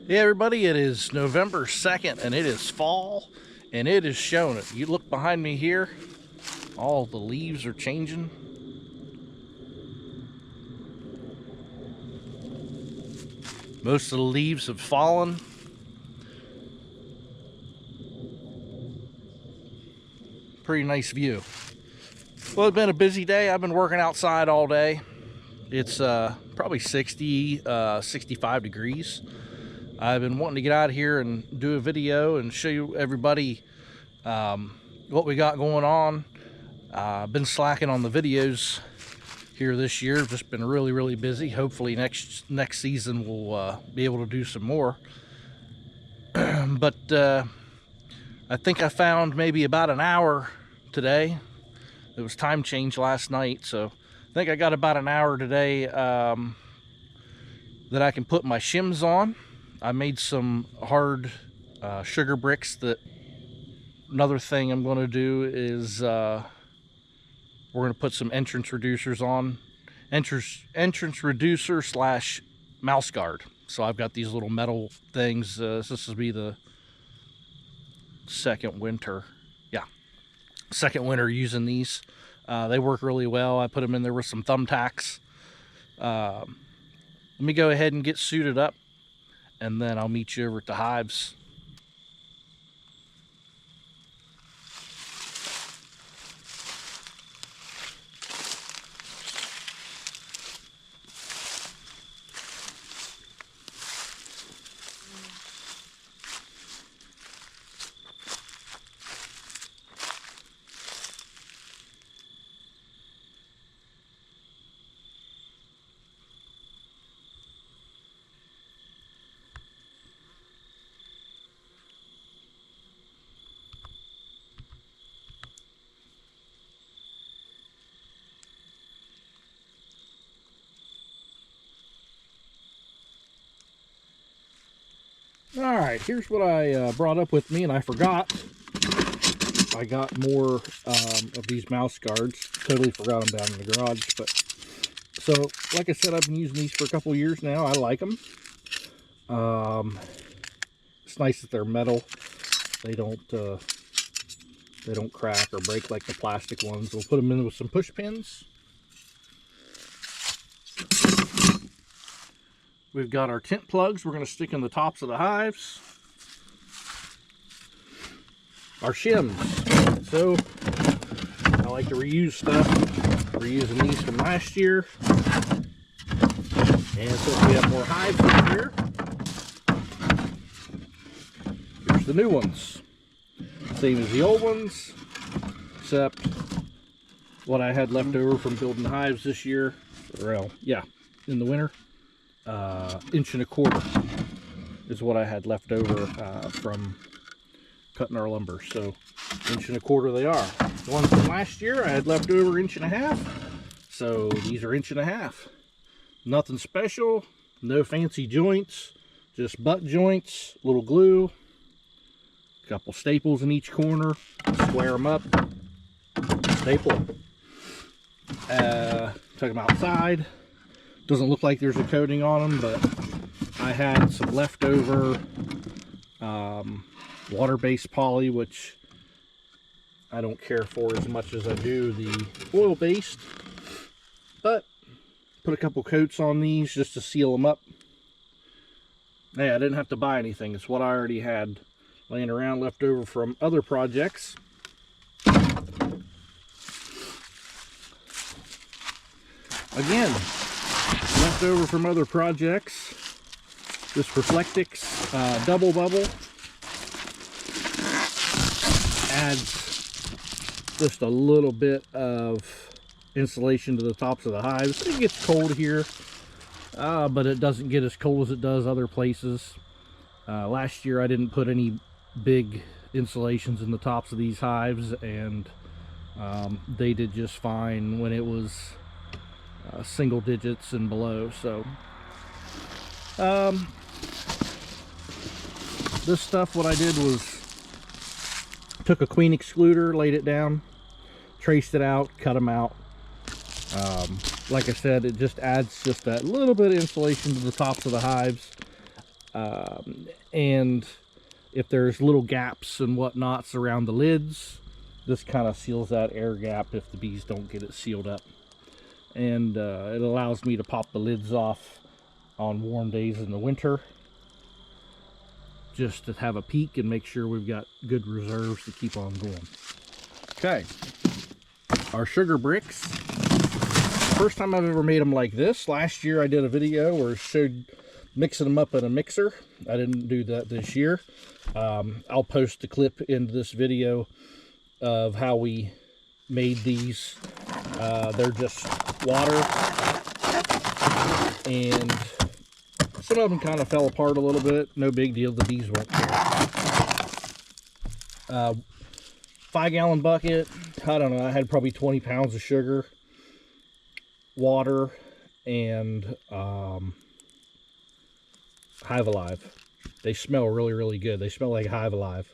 Hey everybody, it is November 2nd and it is fall and it is showing it. You look behind me here, all the leaves are changing. Most of the leaves have fallen. Pretty nice view. Well, it's been a busy day. I've been working outside all day. It's probably 65 degrees. I've been wanting to get out here and do a video and show you everybody what we got going on. I've been slacking on the videos here this year. Just been really busy. Hopefully next season we'll be able to do some more. But I think I found maybe about an hour today. It was time change last night, so I think I got about an hour today that I can put my shims on. I made some hard sugar bricks. Another thing I'm going to do is we're going to put some entrance reducers on. Entrance reducer slash mouse guard. So I've got these little metal things. This will be the second winter. Yeah, second winter using these. They work really well. I put them in there with some thumbtacks. Let me go ahead and get suited up, and then I'll meet you over at the hives. All right, here's what I brought up with me, and I forgot. I got more of these mouse guards. Totally forgot them down in the garage. But so, like I said, I've been using these for a couple years now. I like them. It's nice that they're metal. They don't crack or break like the plastic ones. We'll put them in with some push pins. We've got our tent plugs we're going to stick in the tops of the hives. Our shims. So, I like to reuse stuff. We're using these from last year. And since we have more hives in here, here's the new ones. Same as the old ones, except what I had left over from building hives this year. Well, yeah, in the winter. 1.25 inches is what I had left over from cutting our lumber. So 1.25 inches they are. The ones from last year I had left over 1.5 inches. So these are 1.5 inches. Nothing special, no fancy joints, just butt joints, little glue, a couple staples in each corner, square them up, staple them. Took them outside. Doesn't look like there's a coating on them, but I had some leftover water-based poly, which I don't care for as much as I do the oil-based. But put a couple coats on these just to seal them up. Hey, I didn't have to buy anything. It's what I already had laying around left over from other projects. Again, left over from other projects. This Reflectix double bubble adds just a little bit of insulation to the tops of the hives. It gets cold here, but it doesn't get as cold as it does other places. Last year I didn't put any big insulations in the tops of these hives, and they did just fine when it was single digits and below. So this stuff, what I did was took a queen excluder, laid it down, traced it out, cut them out. Like I said, it just adds just that little bit of insulation to the tops of the hives. And if there's little gaps and whatnots around the lids, this kind of seals that air gap if the bees don't get it sealed up. And it allows me to pop the lids off on warm days in the winter, just to have a peek and make sure we've got good reserves to keep on going. Okay, our sugar bricks. First time I've ever made them like this. Last year I did a video where it showed mixing them up in a mixer. I didn't do that this year. I'll post a clip into this video of how we made these. They're just water, and some of them kind of fell apart a little bit. No big deal, the bees won't care. 5-gallon bucket. I don't know, I had probably 20 pounds of sugar, water, and Hive Alive. They smell really, really good. They smell like Hive Alive.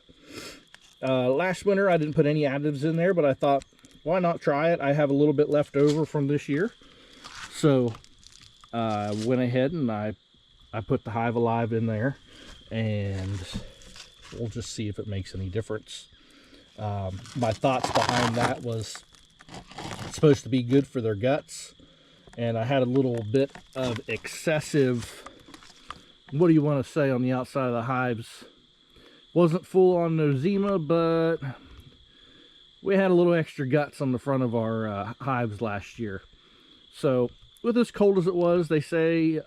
Last winter I didn't put any additives in there, but I thought, why not try it? I have a little bit left over from this year, so I went ahead and I put the Hive Alive in there, and we'll just see if it makes any difference. My thoughts behind that was it's supposed to be good for their guts, and I had a little bit of excessive, what do you want to say, on the outside of the hives. Wasn't full on nosema, but we had a little extra guts on the front of our hives last year. So with as cold as it was, they say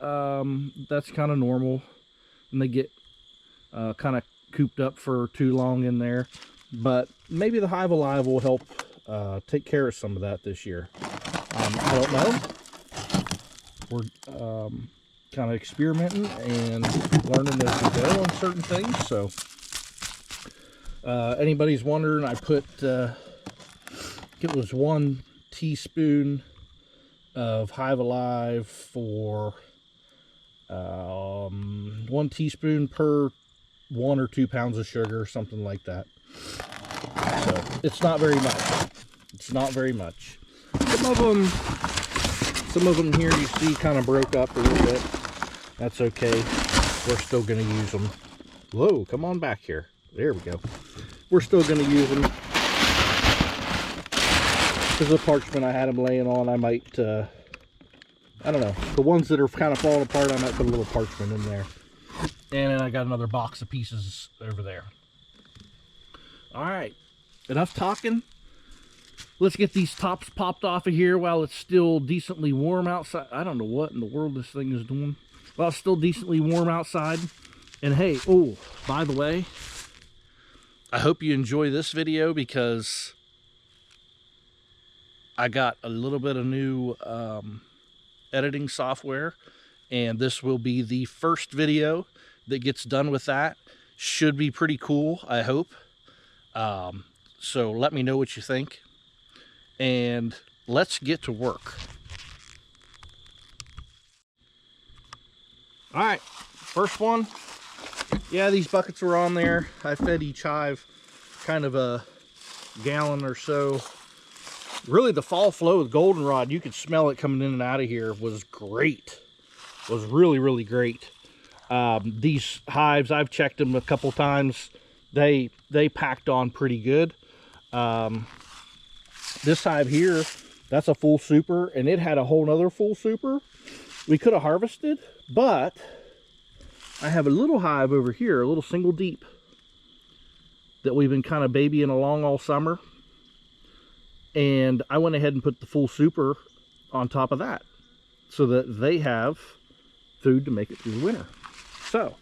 that's kind of normal, and they get kind of cooped up for too long in there. But maybe the Hive Alive will help take care of some of that this year. I don't know. We're kind of experimenting and learning as we go on certain things. So anybody's wondering, I put it was 1 teaspoon of Hive Alive for 1 teaspoon per 1 or 2 pounds of sugar, something like that. So it's not very much. It's not very much. Some of them here you see kind of broke up a little bit. That's okay. We're still going to use them. Whoa, come on back here. There we go. We're still going to use them. Because of the parchment I had them laying on, I might, I don't know. The ones that are kind of falling apart, I might put a little parchment in there. And then I got another box of pieces over there. All right, enough talking. Let's get these tops popped off of here while it's still decently warm outside. I don't know what in the world this thing is doing. While it's still decently warm outside. And hey, oh, by the way, I hope you enjoy this video, because I got a little bit of new editing software, and this will be the first video that gets done with that. Should be pretty cool, I hope. So let me know what you think, and let's get to work. All right, first one. Yeah, these buckets were on there. I fed each hive kind of a gallon or so. Really, the fall flow with goldenrod, you could smell it coming in and out of here, was great. Was really, really great. These hives, I've checked them a couple times. They packed on pretty good. This hive here, that's a full super, and it had a whole nother full super we could have harvested, but I have a little hive over here, a little single deep, that we've been kind of babying along all summer, and I went ahead and put the full super on top of that so that they have food to make it through the winter. So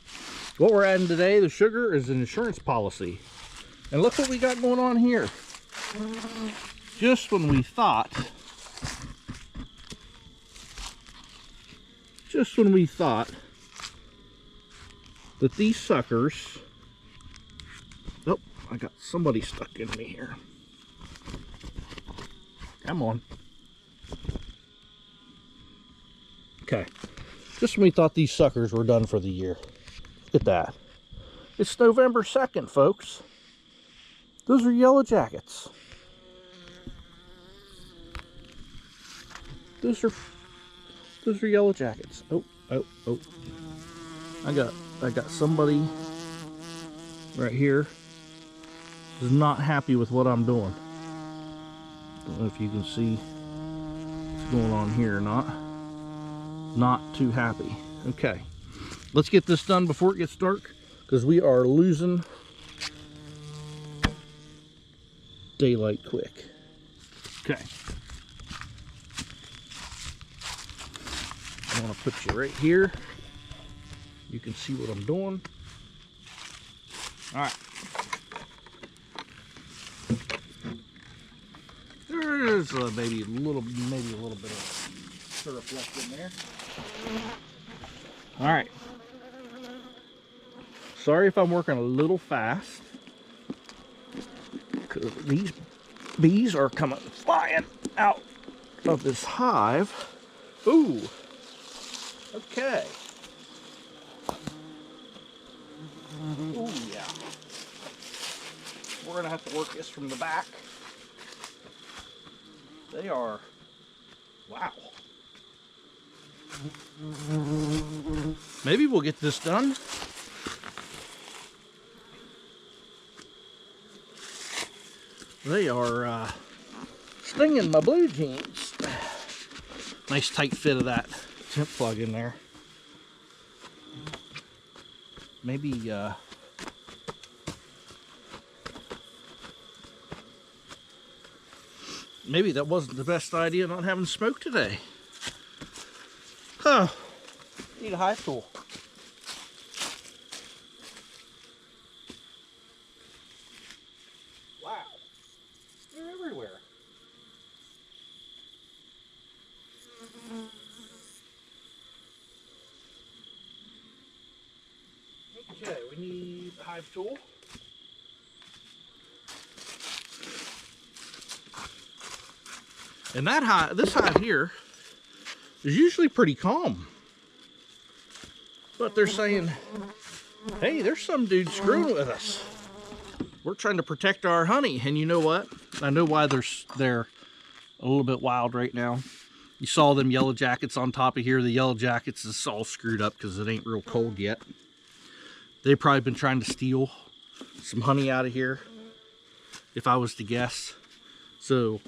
what we're adding today, the sugar, is an insurance policy. And look what we got going on here. Just when we thought that these suckers, oh, I got somebody stuck in me here. Come on. Okay. Just when we thought these suckers were done for the year. Look at that. It's November 2nd, folks. Those are yellow jackets. Those are yellow jackets. Oh. I got I got somebody right here who's not happy with what I'm doing. Don't know if you can see what's going on here or not. Not too happy. Okay, let's get this done before it gets dark, because we are losing daylight quick. Okay. I want to put you right here. You can see what I'm doing. All right. There's maybe a little bit of syrup left in there. All right. Sorry if I'm working a little fast, because these bees are coming flying out of this hive. Ooh. Okay. Ooh, yeah. We're gonna have to work this from the back. They are, wow. Maybe we'll get this done. They are stinging my blue jeans. Nice tight fit of that tent plug in there. Maybe maybe that wasn't the best idea, not having smoke today. Huh. Need a hive tool. Wow. They're everywhere. Okay, we need a hive tool. And that hive, this hive here, is usually pretty calm. But they're saying, hey, there's some dude screwing with us. We're trying to protect our honey. And you know what? I know why they're a little bit wild right now. You saw them yellow jackets on top of here. The yellow jackets is all screwed up because it ain't real cold yet. They've probably been trying to steal some honey out of here, if I was to guess. So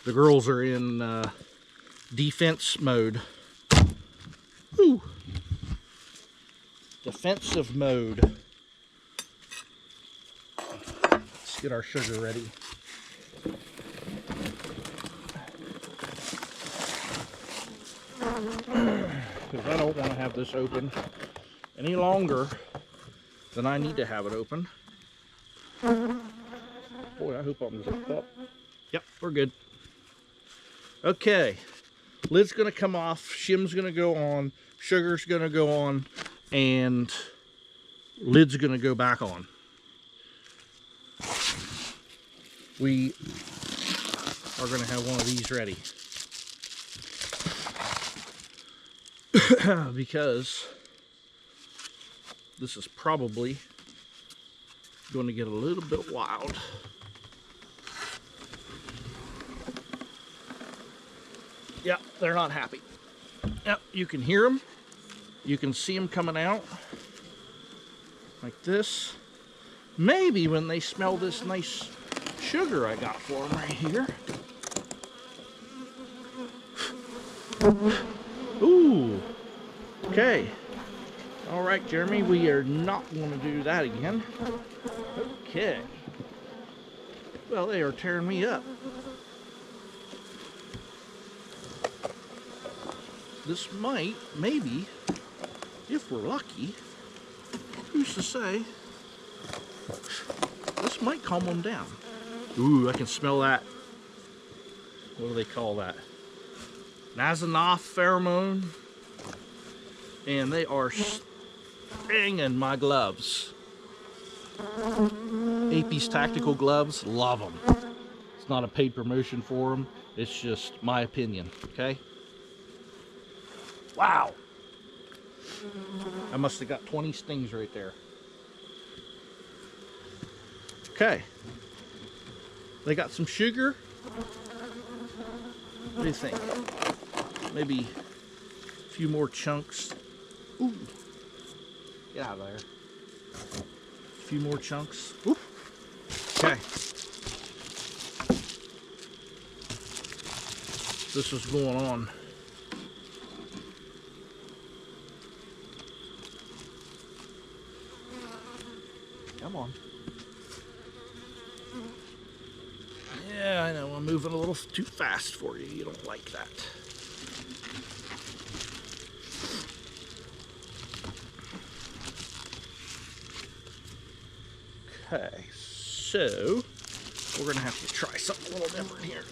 the girls are in defense mode. Ooh. Defensive mode. Let's get our sugar ready. Because I don't want to have this open any longer than I need to have it open. Boy, I hope I'm zipped up. Yep, we're good. Okay, lid's gonna come off, shim's gonna go on, sugar's gonna go on, and lid's gonna go back on. We are gonna have one of these ready. Because this is probably going to get a little bit wild. Yep, they're not happy. Yep, you can hear them. You can see them coming out like this. Maybe when they smell this nice sugar I got for them right here. Ooh. Okay. All right, Jeremy, we are not going to do that again. Okay. Well, they are tearing me up. This might, maybe, if we're lucky, who's to say, this might calm them down. Ooh, I can smell that. What do they call that? Nasanoff pheromone. And they are stinging my gloves. AP's tactical gloves, love them. It's not a paid promotion for them. It's just my opinion, okay? Wow. I must have got 20 stings right there. Okay. They got some sugar. What do you think? Maybe a few more chunks. Ooh. Get out of there. A few more chunks. Oop. Okay. This is going on. Come on. Yeah, I know I'm moving a little too fast for you. You don't like that. Okay, so we're gonna have to try something a little different here.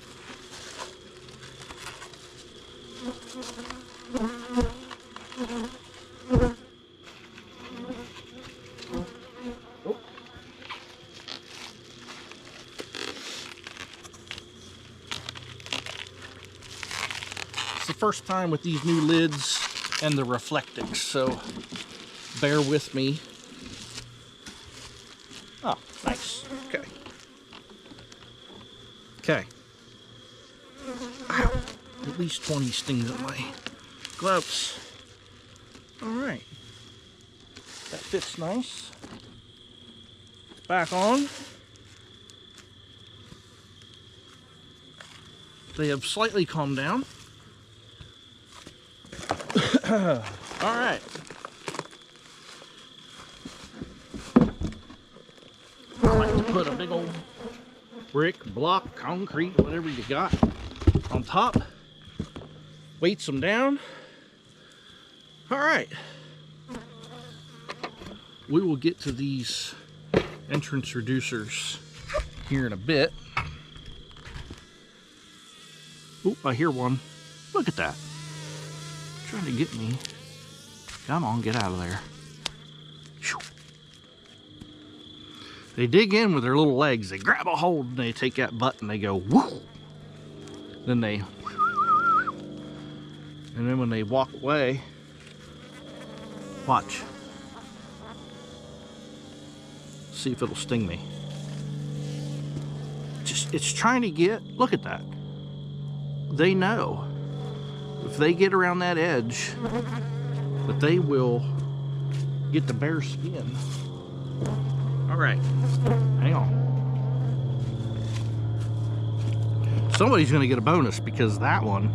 Oh. It's the first time with these new lids and the reflectix, so bear with me. Oh, nice. Okay. Okay. Ow. At least 20 stings in my gloves. Alright. That fits nice. Back on. They have slightly calmed down. Alright. I like to put a big old brick, block, concrete, whatever you got on top. Weights them down. Alright. We will get to these entrance reducers here in a bit. Oop, I hear one. Look at that. Trying to get me. Come on, get out of there. They dig in with their little legs. They grab a hold and they take that butt and they go whoo. Then they, and then when they walk away, watch. See if it'll sting me. It's trying to get, look at that. They know if they get around that edge that they will get the bare skin. All right, hang on. Somebody's gonna get a bonus because that one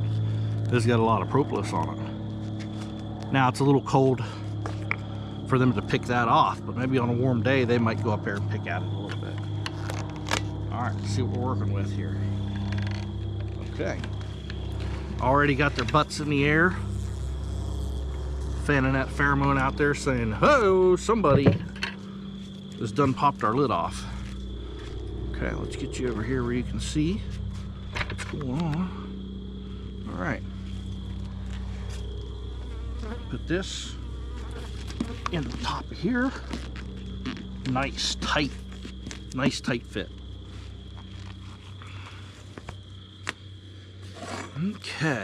has got a lot of propolis on it. Now it's a little cold for them to pick that off, but maybe on a warm day they might go up there and pick at it a little bit. All right, let's see what we're working with here. Okay, already got their butts in the air, fanning that pheromone out there saying, "Ho, somebody has done popped our lid off." Okay, let's get you over here where you can see what's going on. All right, put this in the top of here. Nice tight fit. Okay,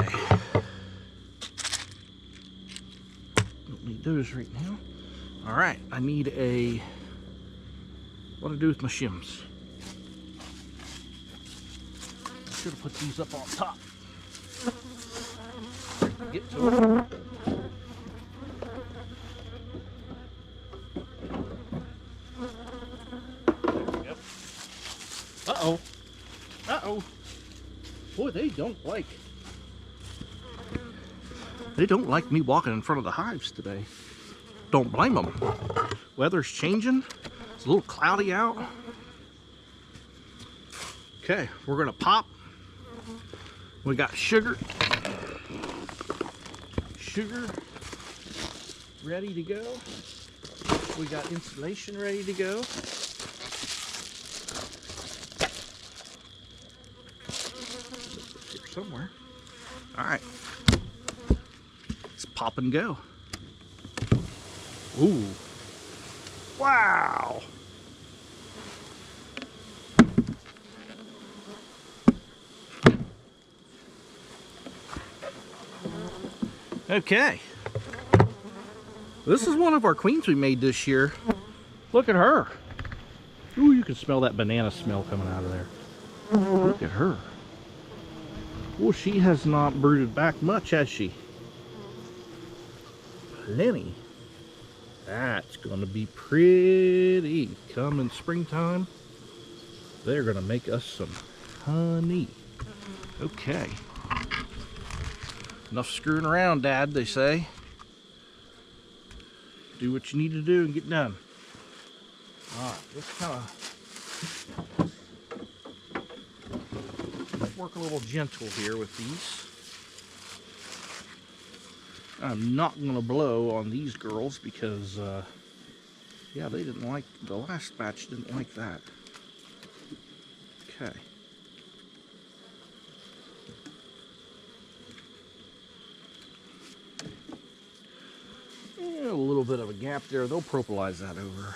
don't need those right now. All right, I need a, what to do with my shims. I should have put these up on top. Get to it. Yep. Uh-oh. Uh-oh. Boy, they don't like me walking in front of the hives today. Don't blame them. Weather's changing. It's a little cloudy out. Okay, we're gonna pop. We got sugar ready to go. We got insulation ready to go. Here somewhere. All right, let's pop and go. Ooh, wow. Okay, this is one of our queens we made this year. Look at her. Ooh, you can smell that banana smell coming out of there. Look at her. Well, she has not brooded back much, has she? Plenty. That's gonna be pretty. Come in springtime, they're gonna make us some honey. Okay. Enough screwing around, Dad, they say. Do what you need to do and get done. Alright, let's kind of work a little gentle here with these. I'm not going to blow on these girls because, yeah, they didn't like, the last batch didn't like that. Okay. Yeah, a little bit of a gap there. They'll propolize that over.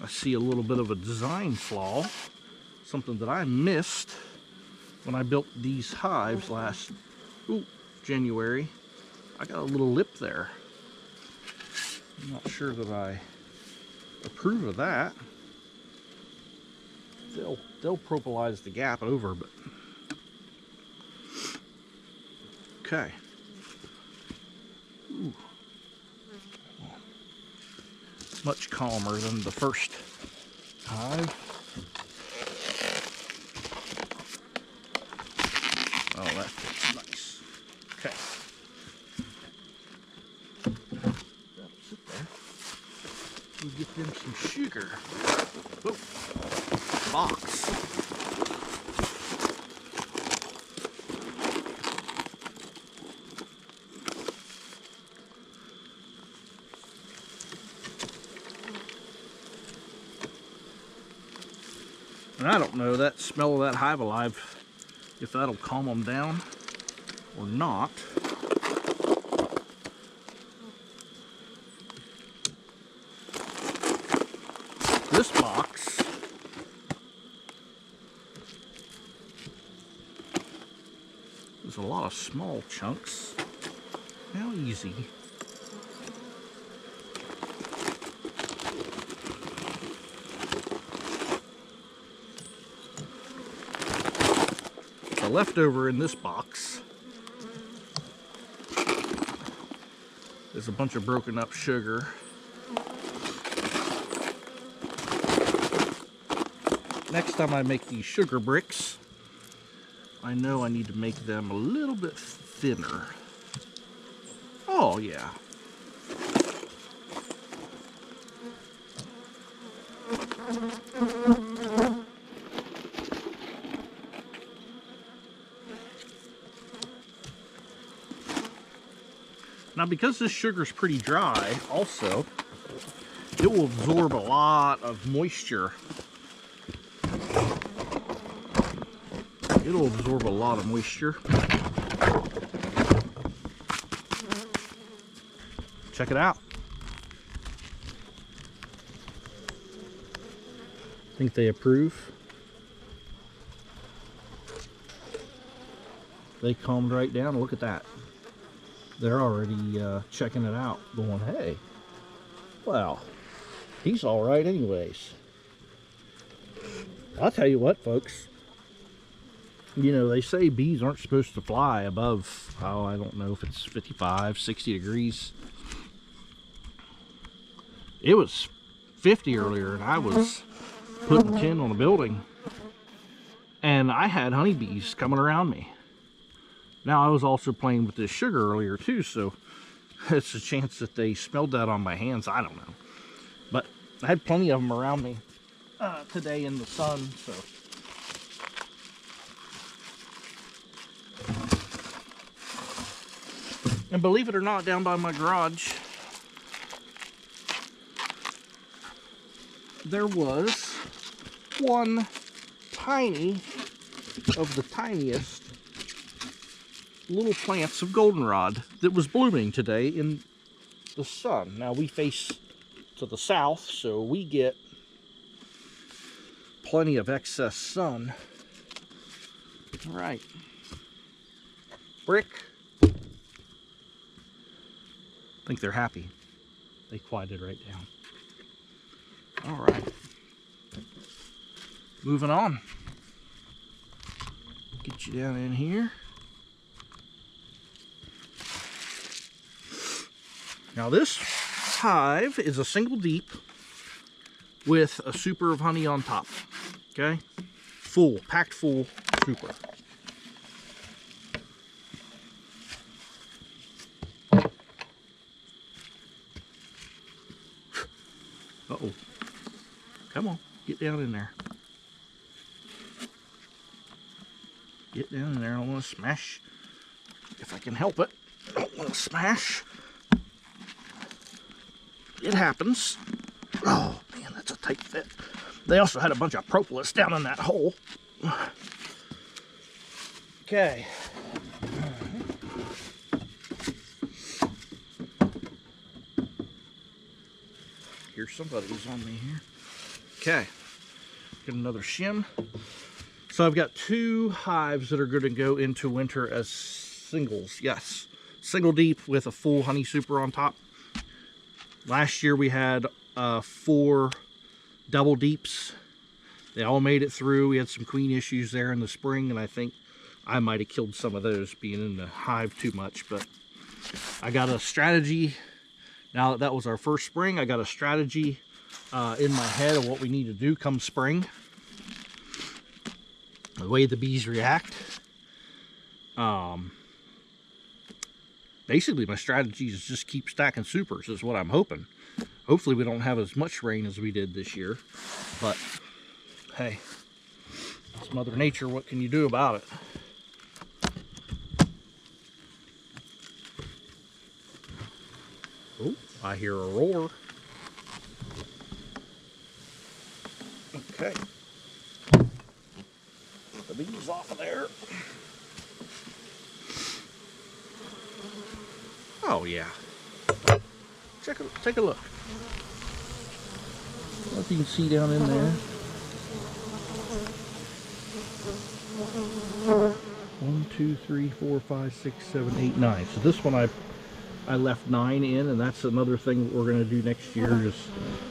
I see a little bit of a design flaw. Something that I missed when I built these hives last January. I got a little lip there. I'm not sure that I approve of that. They'll propolize the gap over, but okay. Ooh. Much calmer than the first hive. Oh, that fits nice. Okay. Sit there. We'll get them some sugar. Whoa. Box. And I don't know, that smell of that hive alive, if that'll calm them down or not. This box is a lot of small chunks. How easy. The leftover in this box is a bunch of broken up sugar. Next time I make these sugar bricks, I know I need to make them a little bit thinner. Oh yeah. Now, because this sugar is pretty dry, also, it will absorb a lot of moisture. It'll absorb a lot of moisture. Check it out. Think they approve. They calmed right down. Look at that. They're already checking it out, going, hey, well, he's all right anyways. I'll tell you what, folks. You know, they say bees aren't supposed to fly above, oh, I don't know if it's 55, 60 degrees. It was 50 earlier, and I was putting tin on a building, and I had honeybees coming around me. Now, I was also playing with this sugar earlier, too, so it's a chance that they smelled that on my hands. I don't know. But I had plenty of them around me today in the sun, so. And believe it or not, down by my garage, there was one tiny, of the tiniest, little plants of goldenrod that was blooming today in the sun. Now we face to the south, so we get plenty of excess sun. All right, brick. I think they're happy. They quieted right down. All right, moving on. Get you down in here. Now this hive is a single deep with a super of honey on top. Okay? Full, packed full super. Uh-oh. Come on, get down in there. Get down in there. I don't want to smash. If I can help it, I don't want to smash. It happens. Oh, man, that's a tight fit. They also had a bunch of propolis down in that hole. Okay. Here's somebody's on me here. Okay. Get another shim. So I've got 2 hives that are going to go into winter as singles. Yes. Single deep with a full honey super on top. Last year we had 4 double deeps. They all made it through. We had some queen issues there in the spring, and I think I might have killed some of those being in the hive too much. But I got a strategy. Now that was our first spring, I got a strategy in my head of what we need to do come spring. The way the bees react. Basically, my strategy is just keep stacking supers is what I'm hoping. Hopefully we don't have as much rain as we did this year. But, hey, it's Mother Nature. What can you do about it? Oh, I hear a roar. Okay. Put the bees off of there. Oh, yeah. Take a look. What you can see down in there. 1, 2, 3, 4, 5, 6, 7, 8, 9. So this one I left 9 in, and that's another thing we're going to do next year, just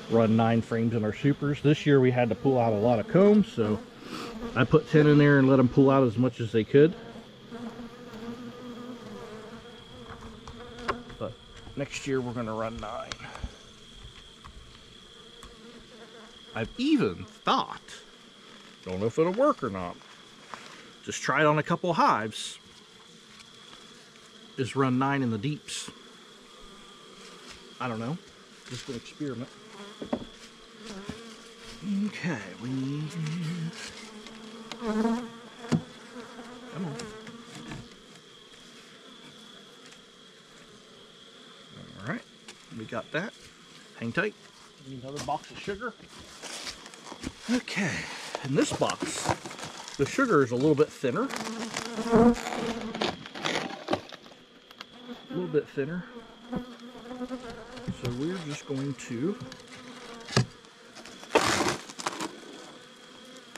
run 9 frames in our supers. This year we had to pull out a lot of combs, so I put 10 in there and let them pull out as much as they could. But next year we're going to run 9. I've even thought, don't know if it'll work or not, just try it on a couple hives, is run 9 in the deeps. I don't know, just an experiment. Okay, we need... Come on. Alright, we got that. Hang tight. Need another box of sugar. Okay, in this box, the sugar is a little bit thinner. A little bit thinner. So we're just going to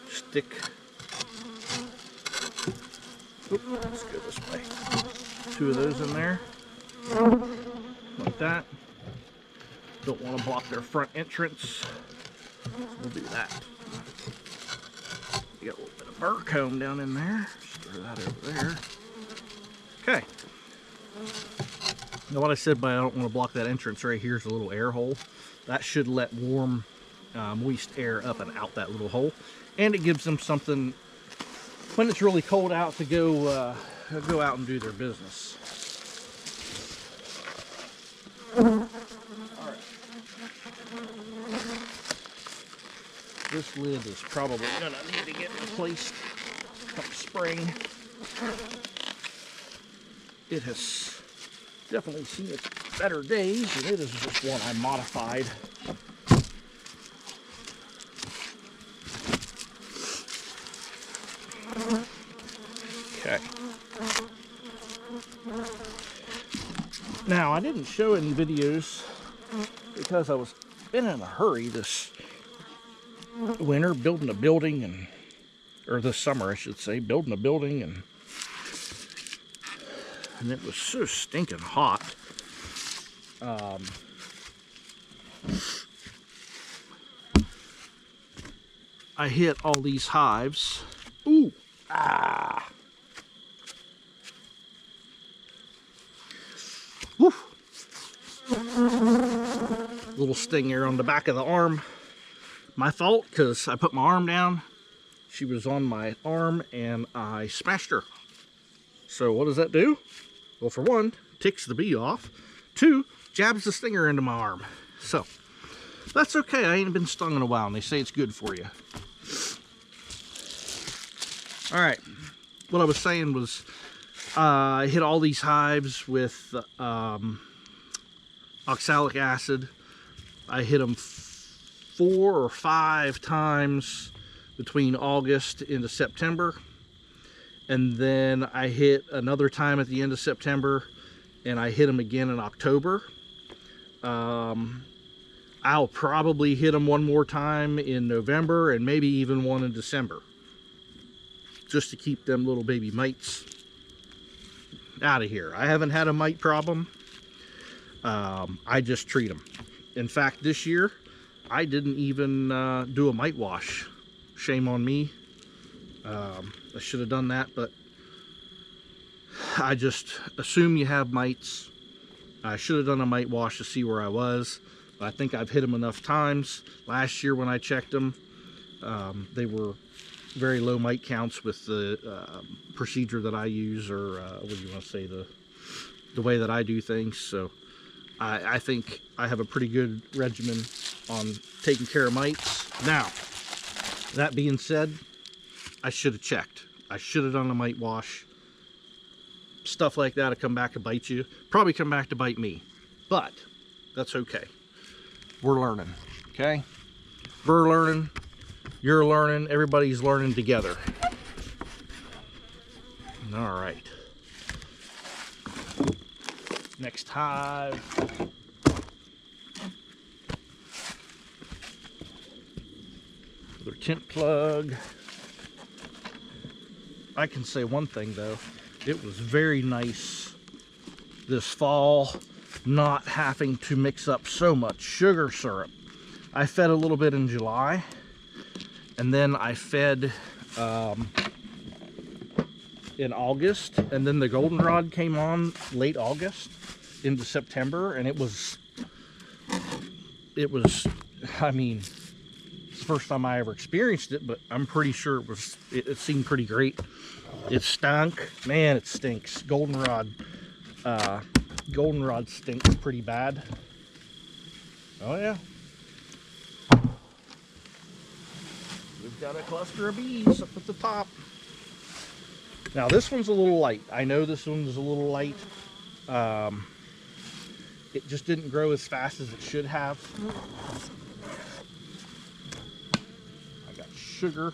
stick, let's go this way, 2 of those in there, like that. Don't want to block their front entrance, so we'll do that. We got a little bit of burr comb down in there, just throw that over there. Okay. Now what I said by I don't want to block that entrance right here is a little air hole. That should let warm, moist air up and out that little hole. And it gives them something, when it's really cold out, to go out and do their business. Alright. This lid is probably going to need to get replaced come spring. It has definitely seen its better days, and it is just one I modified. Okay. Now, I didn't show any videos because I was been in a hurry this winter building a building, and or this summer I should say, building a building, and it was so stinking hot. I hit all these hives. Ooh, ah. Woof. Little stinger on the back of the arm. My fault, because I put my arm down. She was on my arm and I smashed her. So what does that do? Well, for one, ticks the bee off. Two, jabs the stinger into my arm. So that's okay. I ain't been stung in a while, and they say it's good for you. All right. What I was saying was I hit all these hives with oxalic acid. I hit them 4 or 5 times between August into September, and then I hit another time at the end of September, and I hit them again in October. I'll probably hit them one more time in November, and maybe even one in December, just to keep them little baby mites out of here. I haven't had a mite problem. I just treat them. In fact, this year I didn't even do a mite wash. Shame on me. I should have done that, but I just assume you have mites. I should have done a mite wash to see where I was. But I think I've hit them enough times. Last year when I checked them, they were very low mite counts with the procedure that I use, or what do you want to say, the way that I do things. So I think I have a pretty good regimen on taking care of mites. Now, that being said, I should have checked. I should have done a mite wash. Stuff like that will come back to bite you. Probably come back to bite me. But that's okay. We're learning, okay? We're learning. You're learning. Everybody's learning together. All right. Next hive. Another tent plug. I can say one thing though. It was very nice this fall not having to mix up so much sugar syrup. I fed a little bit in July, and then I fed in August, and then the goldenrod came on late August into September, and it was, I mean, it's the first time I ever experienced it, but I'm pretty sure it seemed pretty great. It stunk. Man, it stinks. Goldenrod stinks pretty bad. Oh yeah. We've got a cluster of bees up at the top. Now this one's a little light. I know this one's a little light. It just didn't grow as fast as it should have. I got sugar.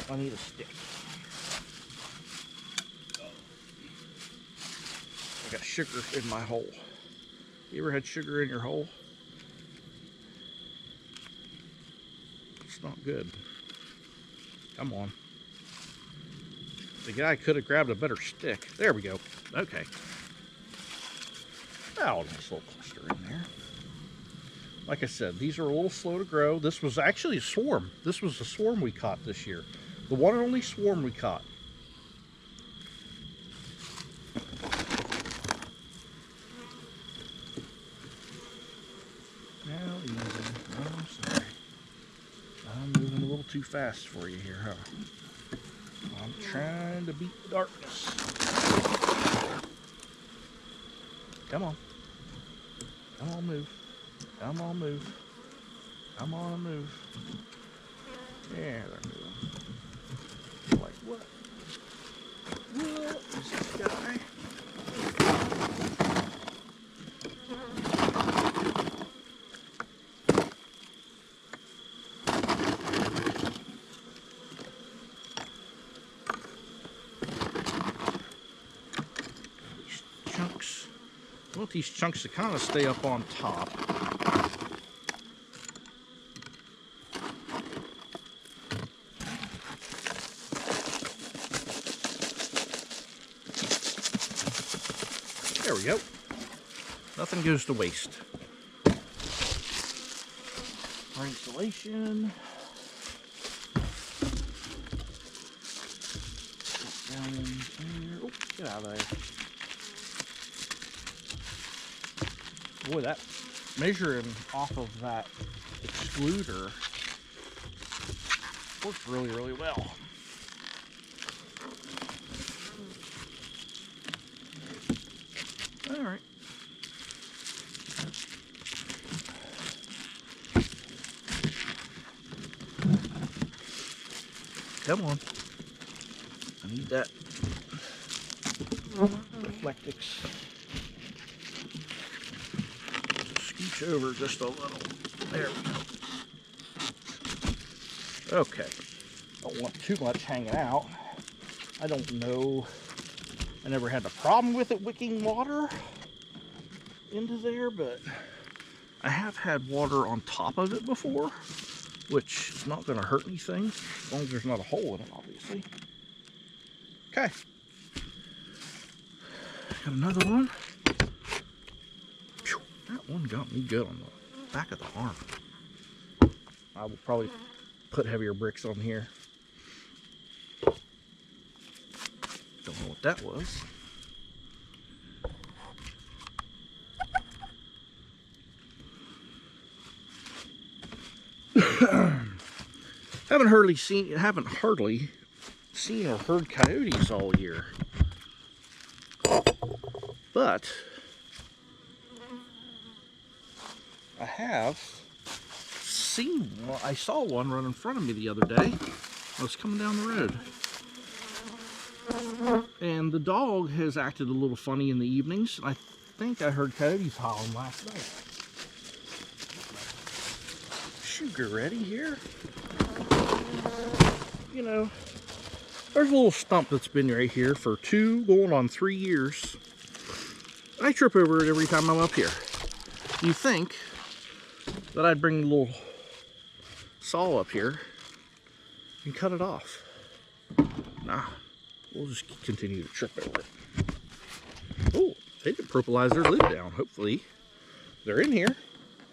I need a stick. I got sugar in my hole. You ever had sugar in your hole? It's not good. Come on. The guy could have grabbed a better stick. There we go. Okay. Oh, nice little cluster in there. Like I said, these are a little slow to grow. This was actually a swarm. This was a swarm we caught this year. The one and only swarm we caught. Now, easy. Oh, I'm sorry. I'm moving a little too fast for you here, huh? I'm trying to beat the darkness. Come on. Come on, move. Come on, move. Come on, move. Yeah, they're moving. Like what? What is this guy? These chunks. I want these chunks to kind of stay up on top. There we go. Nothing goes to waste. Our insulation. Down in there. Oh, get out of there. Boy, that measuring off of that excluder works really, really well. All right. Come on. I need that reflectix. Scooch over just a little. There we go. Okay. Don't want too much hanging out. I don't know. I never had a problem with it wicking water into there, but I have had water on top of it before, which is not going to hurt anything, as long as there's not a hole in it, obviously. Okay. Got another one. Whew, that one got me good on the back of the arm. I will probably put heavier bricks on here. Don't know what that was. Haven't hardly seen or heard coyotes all year, but I have seen one. I saw one run in front of me the other day. I was coming down the road, and the dog has acted a little funny in the evenings. I think I heard coyotes howling last night. Sugar ready here. You know, there's a little stump that's been right here for 2 going on 3 years. I trip over it every time I'm up here. You think that I'd bring a little saw up here and cut it off. Nah, we'll just continue to trip over it. Oh, they didn't purplize their lid down. Hopefully they're in here.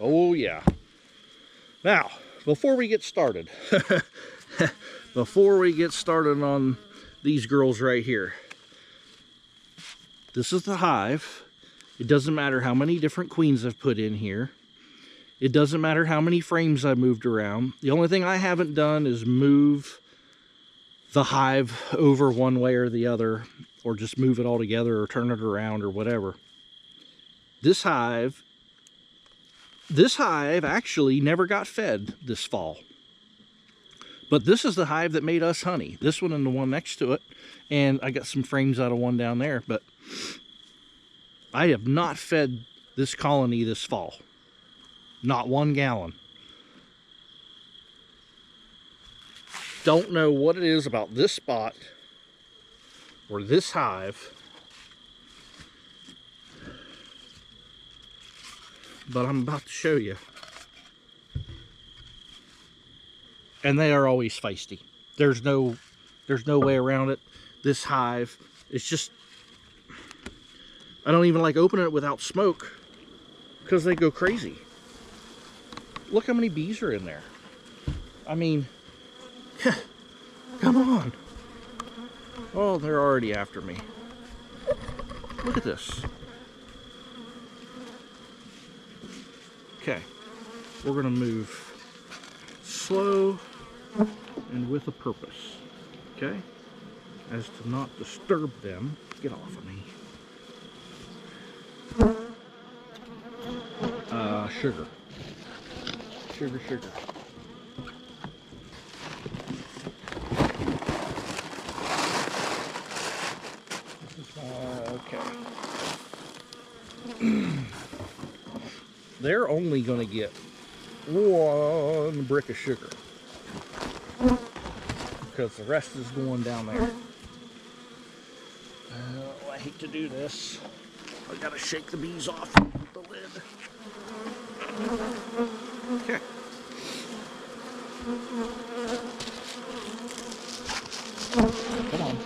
Oh yeah. Now, before we get started, on these girls right here, this is the hive. It doesn't matter how many different queens I've put in here. It doesn't matter how many frames I've moved around. The only thing I haven't done is move the hive over one way or the other, or just move it all together or turn it around or whatever. This hive actually never got fed this fall. But this is the hive that made us honey. This one and the one next to it. And I got some frames out of one down there. But I have not fed this colony this fall. Not 1 gallon. Don't know what it is about this spot or this hive, but I'm about to show you. And they are always feisty. There's no way around it. This hive, it's just, I don't even like opening it without smoke because they go crazy. Look how many bees are in there. I mean, come on. Oh, they're already after me. Look at this. Okay, we're gonna move slow and with a purpose, okay? As to not disturb them. Get off of me. Sugar. Sugar. Okay. They're only going to get 1 brick of sugar because the rest is going down there. I hate to do this. I gotta shake the bees off with the lid. Okay. Come on.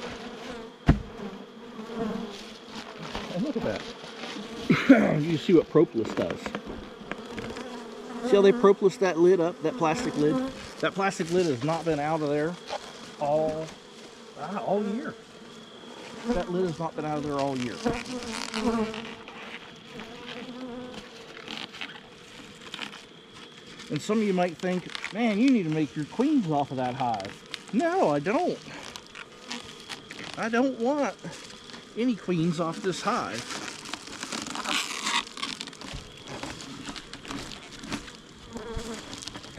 And look at that. You see what propolis does. See how they propolis that lid up, that plastic lid? That plastic lid has not been out of there all year. That lid has not been out of there all year. And some of you might think, man, you need to make your queens off of that hive. No, I don't. I don't want any queens off this hive.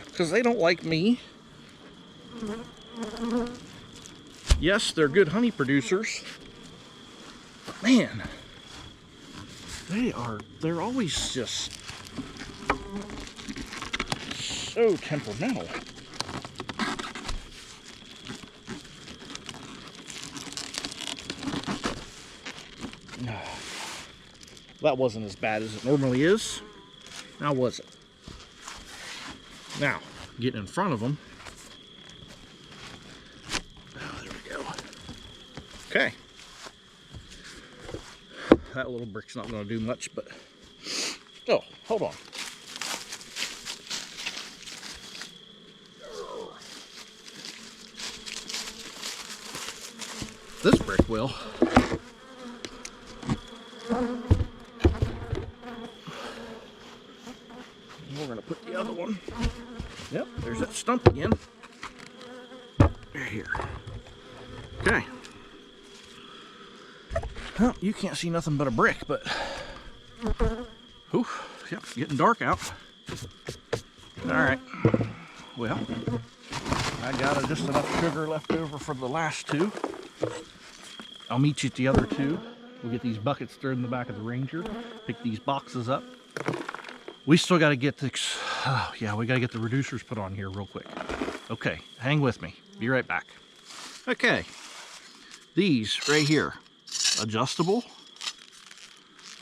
Because they don't like me. Yes, they're good honey producers. But man, they're always just so temperamental. That wasn't as bad as it normally is. Now was it? Now, getting in front of them. Oh, there we go. Okay. That little brick's not going to do much, but... Oh, hold on. This brick will. We're going to put the other one. Yep, there's that stump again. Right here. Okay. Well, you can't see nothing but a brick, but... Ooh, yep, getting dark out. Alright. Well, I got just enough sugar left over for the last two. I'll meet you at the other two. We'll get these buckets thrown in the back of the Ranger. Pick these boxes up. We still got to get the... Oh, yeah, we got to get the reducers put on here real quick. Okay, hang with me. Be right back. Okay. These right here. Adjustable.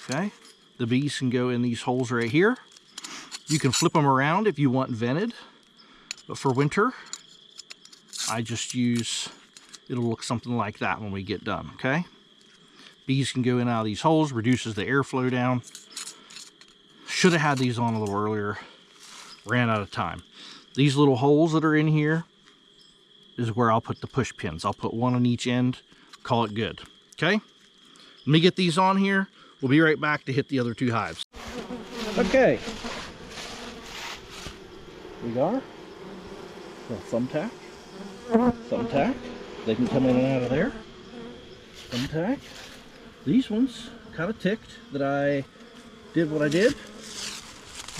Okay. The bees can go in these holes right here. You can flip them around if you want vented. But for winter, I just use... It'll look something like that when we get done, okay? Bees can go in and out of these holes, reduces the airflow down. Should have had these on a little earlier. Ran out of time. These little holes that are in here is where I'll put the push pins. I'll put one on each end, call it good, okay? Let me get these on here. We'll be right back to hit the other two hives. Okay. We are. Thumbtack. Thumbtack. They can come in and out of there. Thumbtack. These ones kind of ticked that I did what I did.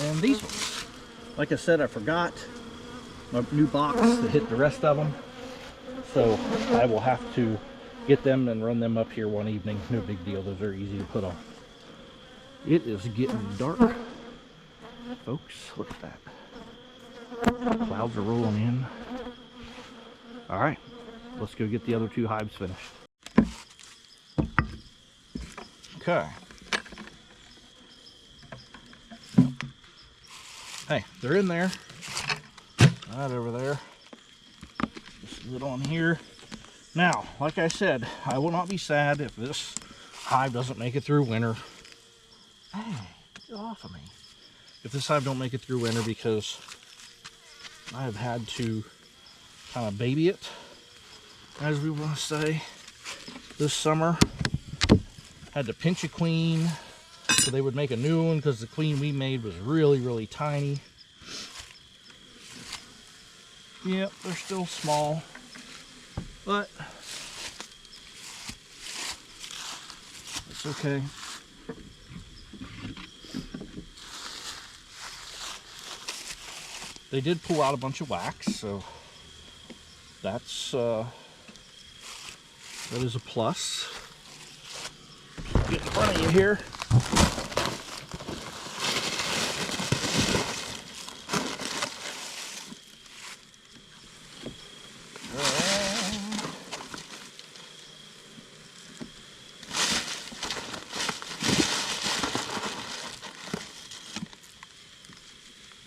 And these ones. Like I said, I forgot my new box to hit the rest of them. So I will have to get them and run them up here one evening. No big deal. Those are easy to put on. It is getting dark. Folks, look at that. Clouds are rolling in. All right. Let's go get the other two hives finished. Okay. Hey, they're in there. Right over there. Just lid on here. Now, like I said, I will not be sad if this hive doesn't make it through winter. Hey, get off of me. If this hive don't make it through winter because I have had to kind of baby it, as we want to say, this summer. Had to pinch a queen so they would make a new one because the queen we made was really, really tiny. Yep, they're still small, but it's okay. They did pull out a bunch of wax, so that's that is a plus. Get in front of you here.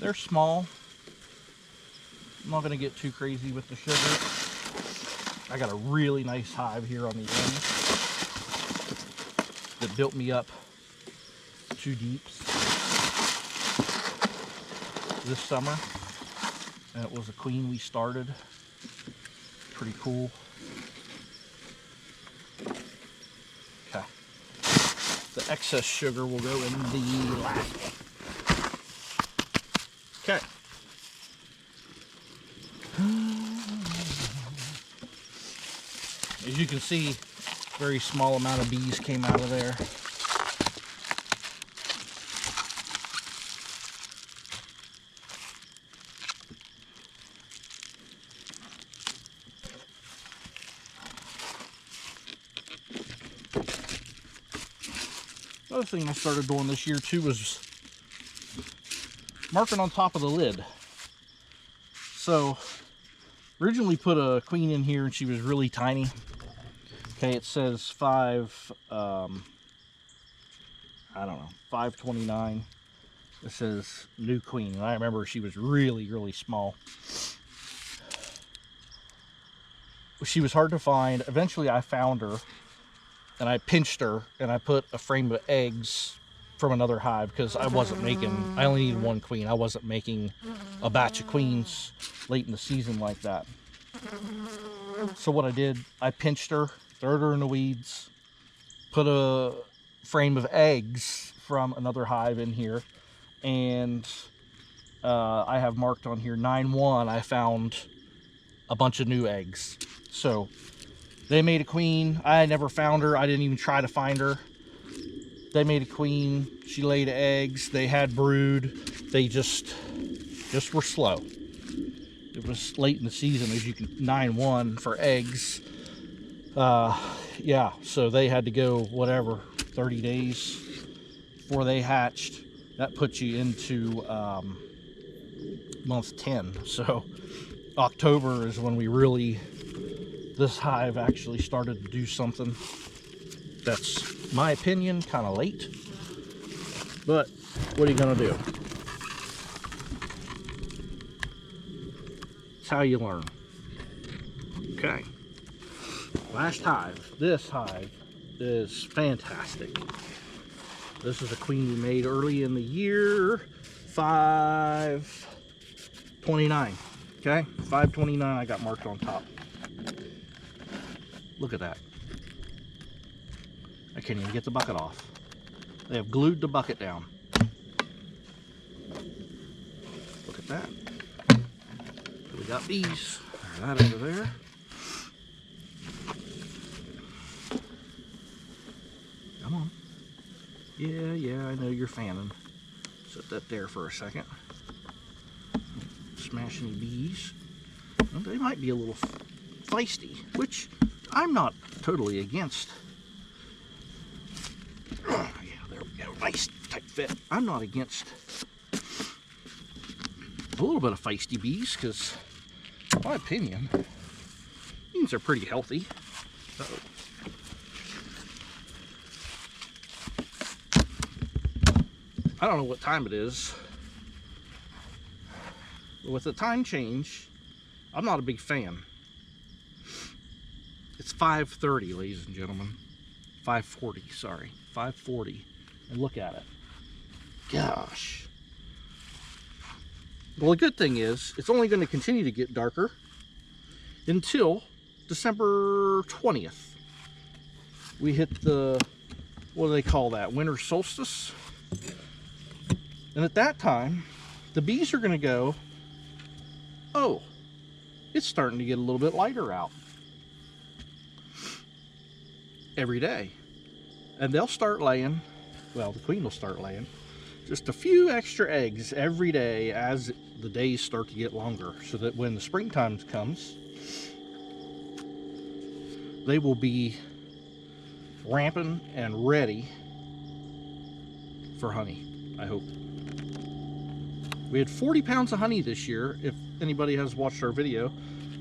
They're small. I'm not going to get too crazy with the sugar. I got a really nice hive here on the end that built me up 2 deeps this summer. And it was a queen we started. Pretty cool. excess sugar will go in the last one. Okay. As you can see, very small amount of bees came out of there. Another thing I started doing this year too was marking on top of the lid. So originally put a queen in here and she was really tiny. Okay, it says 529. It says new queen. And I remember she was really, really small. She was hard to find. Eventually I found her and I pinched her and I put a frame of eggs from another hive because I only needed one queen. I wasn't making a batch of queens late in the season like that. So what I did, I pinched her, threw her in the weeds, put a frame of eggs from another hive in here, and I have marked on here 9-1. I found a bunch of new eggs. So they made a queen. I never found her. I didn't even try to find her. They made a queen. She laid eggs. They had brood. They just were slow. It was late in the season, as you can 9-1 for eggs. Yeah, so they had to go whatever 30 days before they hatched. That puts you into month 10. So October is when this hive actually started to do something. That's my opinion, kind of late, but what are you gonna do? It's how you learn. Okay, last hive. This hive is fantastic. This is a queen we made early in the year, 529. Okay, 529. I got marked on top. Look at that. I can't even get the bucket off. They have glued the bucket down. Look at that. We got bees. That over there. Come on. Yeah, I know you're fanning. Set that there for a second. Smash any bees. Well, they might be a little feisty, which I'm not totally against. Oh, yeah, there we go. Nice tight fit. I'm not against a little bit of feisty bees because, in my opinion, bees are pretty healthy. Uh-oh. I don't know what time it is, but with the time change, I'm not a big fan. It's 5:30, ladies and gentlemen. 5:40, sorry. 5:40. And look at it. Gosh. Well, the good thing is, it's only going to continue to get darker until December 20th. We hit the, what do they call that? Winter solstice. And at that time, the bees are going to go, oh, it's starting to get a little bit lighter out. Every day. And they'll start laying, well, the queen will start laying just a few extra eggs every day as the days start to get longer, so that when the springtime comes, they will be ramping and ready for honey, I hope. We had 40 pounds of honey this year, if anybody has watched our video.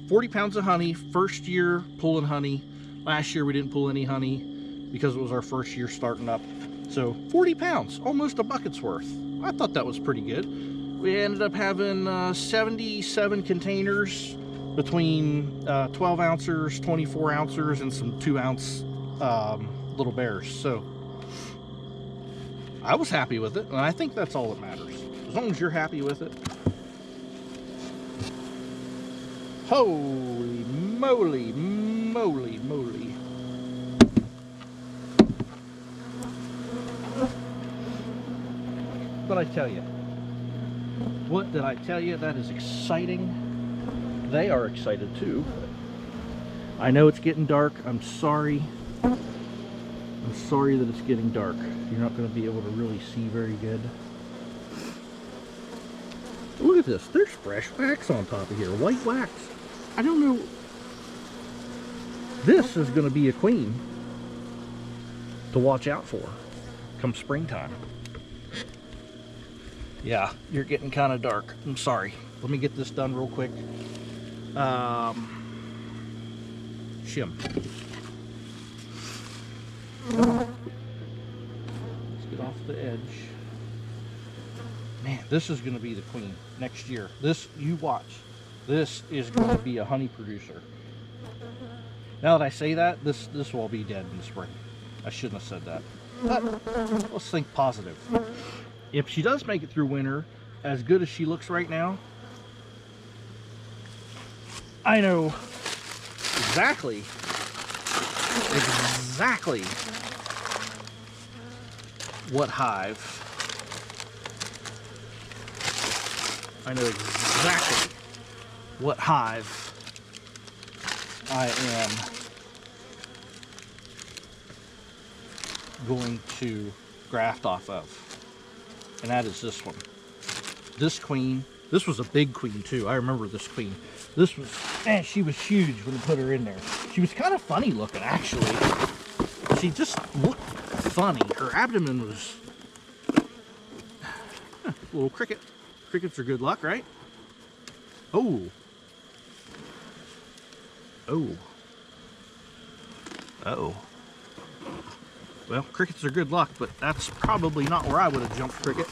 40 pounds of honey, first year pulling honey. Last year we didn't pull any honey because it was our first year starting up. So 40 pounds, almost a bucket's worth. I thought that was pretty good. We ended up having 77 containers between 12 ounces, 24 ounces, and some 2-ounce little bears. So I was happy with it, and I think that's all that matters. As long as you're happy with it. Holy moly, moly, moly. What did I tell you? What did I tell you? That is exciting. They are excited too. I know it's getting dark. I'm sorry. I'm sorry that it's getting dark. You're not going to be able to really see very good. Look at this. There's fresh wax on top of here. White wax. I don't know. This is going to be a queen to watch out for come springtime. Yeah, you're getting kind of dark. I'm sorry. Let me get this done real quick. Shim. Let's get off the edge. Man, this is going to be the queen next year. This, you watch. This is going to be a honey producer. Now that I say that, this will all be dead in the spring. I shouldn't have said that. But let's think positive. If she does make it through winter, as good as she looks right now, I know exactly what hive. I know exactly what hive I am going to graft off of. And that is this one. This queen. This was a big queen too. I remember this queen. This was, man, she was huge when we put her in there. She was kind of funny looking, actually. She just looked funny. Her abdomen was a little cricket. Crickets are good luck, right? Oh. Oh. Uh-oh. Well, crickets are good luck, but that's probably not where I would have jumped cricket.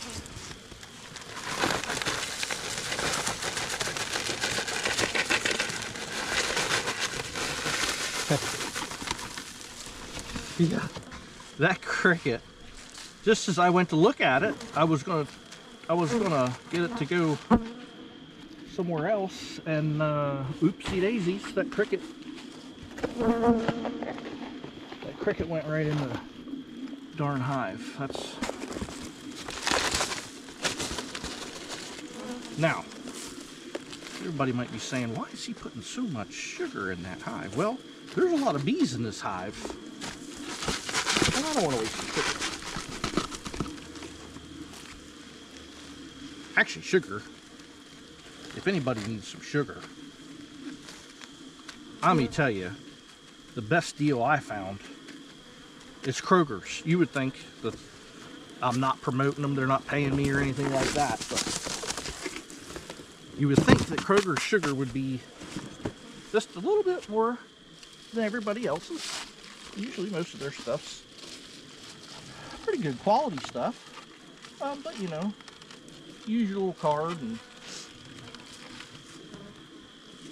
Yeah, that cricket, just as I went to look at it, I was gonna get it to go somewhere else, and oopsie daisies, that cricket went right in the darn hive. That's now, everybody might be saying, why is he putting so much sugar in that hive? Well, there's a lot of bees in this hive, and I don't want to waste sugar. Actually, sugar, if anybody needs some sugar, I'm going to tell you, the best deal I found is Kroger's. You would think that I'm not promoting them, they're not paying me or anything like that, but you would think that Kroger's sugar would be just a little bit more than everybody else's. Usually most of their stuff's pretty good quality stuff, but you know, use your little card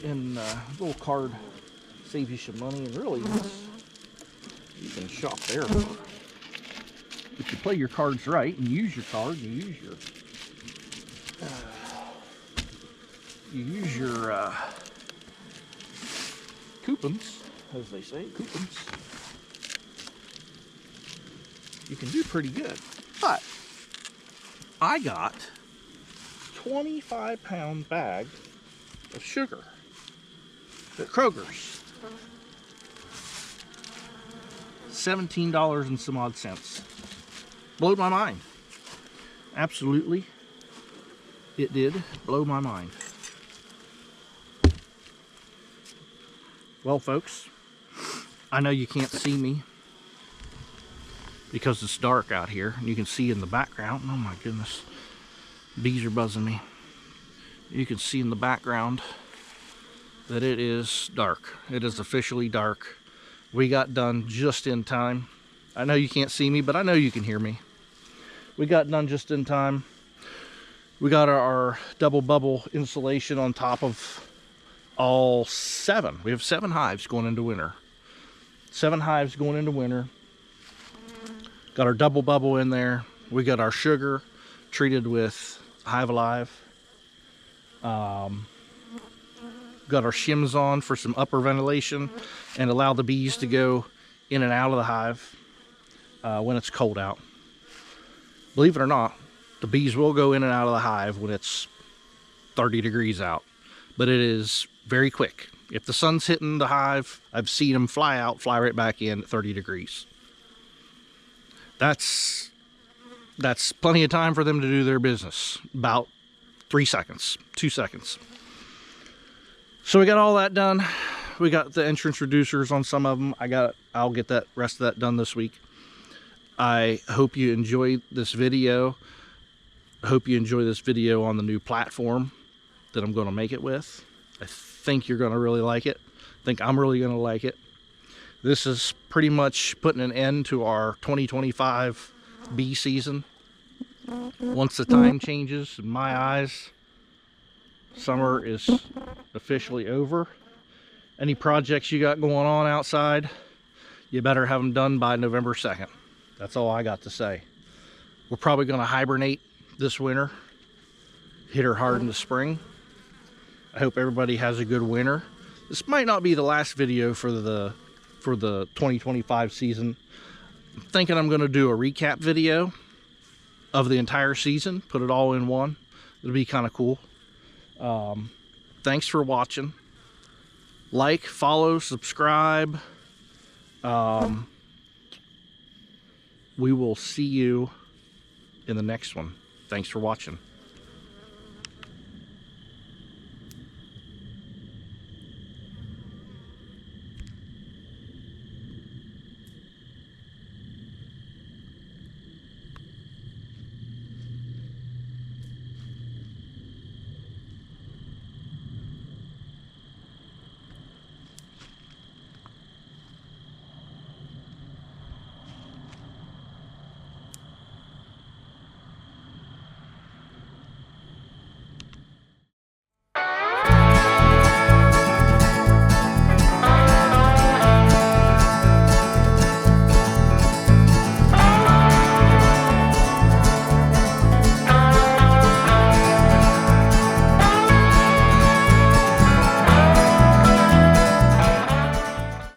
and little card saves you some money, and really you can shop there for, if you play your cards right and use your card and you use your coupons, as they say, coupons, you can do pretty good. But I got 25-pound bag of sugar at Kroger's. $17 and some odd cents. Blowed my mind. Absolutely, it did blow my mind. Well, folks, I know you can't see me because it's dark out here, and you can see in the background, oh my goodness, bees are buzzing me. You can see in the background that it is dark. It is officially dark. We got done just in time. I know you can't see me, but I know you can hear me. We got done just in time. We got our double bubble insulation on top of all 7. We have 7 hives going into winter. 7 hives going into winter. Got our double bubble in there. We got our sugar treated with Hive Alive. Got our shims on for some upper ventilation and allow the bees to go in and out of the hive when it's cold out. Believe it or not, The bees will go in and out of the hive when it's 30 degrees out, but it is very quick. If the sun's hitting the hive, I've seen them fly out, fly right back in at 30 degrees. That's plenty of time for them to do their business. About 3 seconds, 2 seconds. So we got all that done. We got the entrance reducers on some of them. I'll get that rest of that done this week. I hope you enjoyed this video. I hope you enjoy this video on the new platform that I'm going to make it with. I think you're going to really like it. I think I'm really going to like it. This is pretty much putting an end to our 2025 bee season. Once the time changes, in my eyes, summer is officially over. Any projects you got going on outside, you better have them done by November 2nd. That's all I got to say. We're probably going to hibernate this winter, hit her hard in the spring. I hope everybody has a good winter. This might not be the last video for the 2025 season. I'm thinking I'm going to do a recap video of the entire season, put it all in one. It'll be kind of cool. Thanks for watching. Like, follow, subscribe. We will see you in the next one. Thanks for watching.